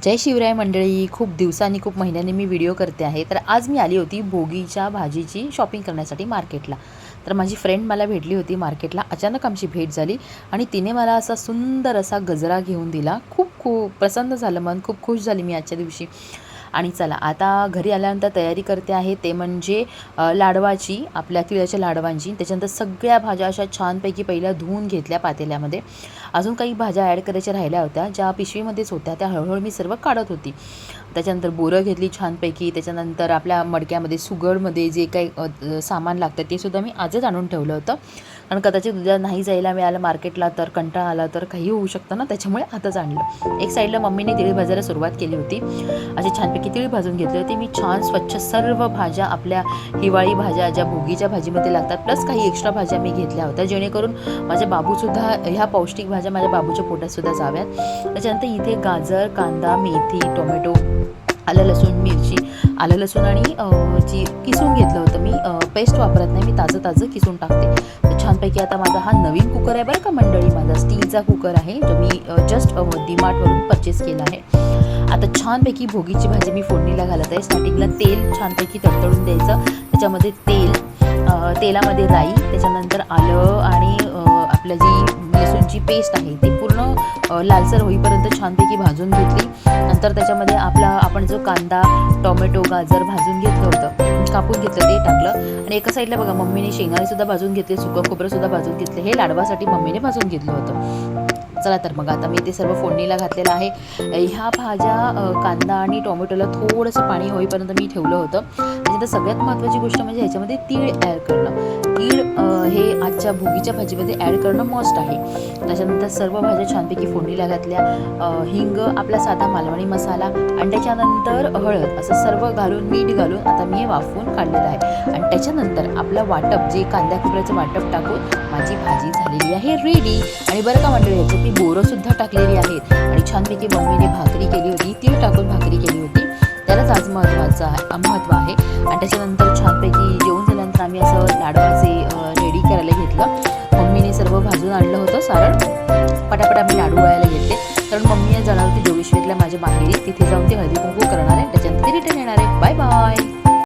जय शिवराय मंडळी. खूप दिवसांनी खूप महिन्यांनी मी व्हिडिओ करते आहे. तर आज मी आली होती भोगीच्या भाजीची शॉपिंग करण्यासाठी मार्केटला. तर माझी फ्रेंड मला भेटली होती मार्केटला. अचानक आमची भेट झाली आणि तिने मला असा सुंदर असा गजरा घेऊन दिला. खूप खूप प्रसन्न झालं मन, खूप खुश झाली मी आजच्या दिवशी. आणि चला आता घरी आल्यानंतर तयारी करते आहे ते म्हणजे लाडवाची, आपल्या तिळाच्या लाडवांची. त्याच्यानंतर सगळ्या भाज्या अशा छानपैकी पहिल्या धुवून घेतल्या पातेल्यामध्ये. अजून काही भाज्या ॲड करायच्या राहिल्या होत्या, ज्या पिशवीमध्येच होत्या, त्या हळूहळू मी सर्व काढत होती. त्याच्यानंतर बोरं घेतली छानपैकी. त्याच्यानंतर आपल्या मडक्यामध्ये सुगडमध्ये जे काही सामान लागतं ते सुद्धा मी आजच आणून ठेवलं होतं. कारण कदाचित उद्या नाही जायला मिळालं मार्केटला तर कंटाळा आला तर काही होऊ शकतं ना, त्याच्यामुळे आताच आणलं. एक साईडला मम्मीने तिळ भाजायला सुरुवात केली होती. अशी छानपैकी तिळ भाजून घेतली होती मी. छान स्वच्छ सर्व भाज्या, आपल्या हिवाळी भाज्या ज्या भोगीच्या भाजीमध्ये लागतात, प्लस काही एक्स्ट्रा भाज्या मी घेतल्या होत्या, जेणेकरून माझे बाबूसुद्धा ह्या पौष्टिक भाज्या माझ्या बाबूच्या पोटातसुद्धा जाव्यात. त्याच्यानंतर इथे गाजर, कांदा, मेथी, टोमॅटो, आलं लसूण मिरची, आलं लसूण आणि जी किसून घेतलं होतं मी. पेस्ट वापरत नाही मी, ताजं किसून टाकते. तर छानपैकी आता माझा हा नवीन कुकर आहे बरं का मंडळी, माझा स्टीलचा कुकर आहे जो मी जस्ट डीमार्टवरून परचेस केला आहे. आता छानपैकी भोगीची भाजी मी फोडणीला घालत आहे. स्टार्टिंगला तेल छानपैकी तडतडून द्यायचं. त्याच्यामध्ये तेलामध्ये राई, त्याच्यानंतर आलं आणि आपल्या जी लसूणची पेस्ट आहे ती पूर्ण लालसर होईपर्यंत छानपैकी भाजून घेतली. नंतर त्याच्यामध्ये आपण जो कांदा, टोमॅटो, गाजर भाजून घेतलं होतं, कापून घेतलं, ते टाकलं. आणि एका साईडला बघा मम्मीने शेंगाणीसुद्धा भाजून घेतले, सुकं खोबरंसुद्धा भाजून घेतले. हे लाडवासाठी मम्मीने भाजून घेतलं होतं. चला तर मग आता मी ते सर्व फोडणीला घातलेलं आहे. ह्या भाज्या कांदा आणि टोमॅटोला थोडंसं पाणी होईपर्यंत मी ठेवलं होतं. त्याच्यानंतर सगळ्यात महत्त्वाची गोष्ट म्हणजे ह्याच्यामध्ये तीळ ॲड करणं. तीळ हे आजच्या भोगीच्या भाजीमध्ये ॲड करणं मस्ट आहे. त्याच्यानंतर सर्व भाज्या छानपैकी फोडणीला घातल्या. हिंग, आपला साधा मालवणी मसाला आणि त्याच्यानंतर हळद, असं सर्व घालून मीठ घालून आता मी हे वाफवून काढलेलं आहे. आणि त्याच्यानंतर आपलं वाटप, जे कांद्या खोबऱ्याचं वाटप टाकून माझी भाजी झालेली आहे रेडी. आणि बरं का मंडळी, याच्यात मी बोरंसुद्धा टाकलेली आहेत. आणि छानपैकी मम्मीने भाकरी केली होती, तीळ टाकून भाकरी केली होती. त्यालाच आज महत्त्व आहे. आणि त्याच्यानंतर छानपैकी जेवण झाल्यानंतर आम्ही असं लाडवाचे रेडी करायला घेतलं. मम्मीने सर्व भाजून आणलं होतं सारण. पटापट आम्ही लाडू वळायला घेतले, कारण मम्मी जाणार होती जोगेश्वरीला माझ्या माहेरी. तिथे जाऊन ते हळदी कुंकू करणार आहे, त्याच्यानंतर ते रिटर्न येणार आहे. Bye bye.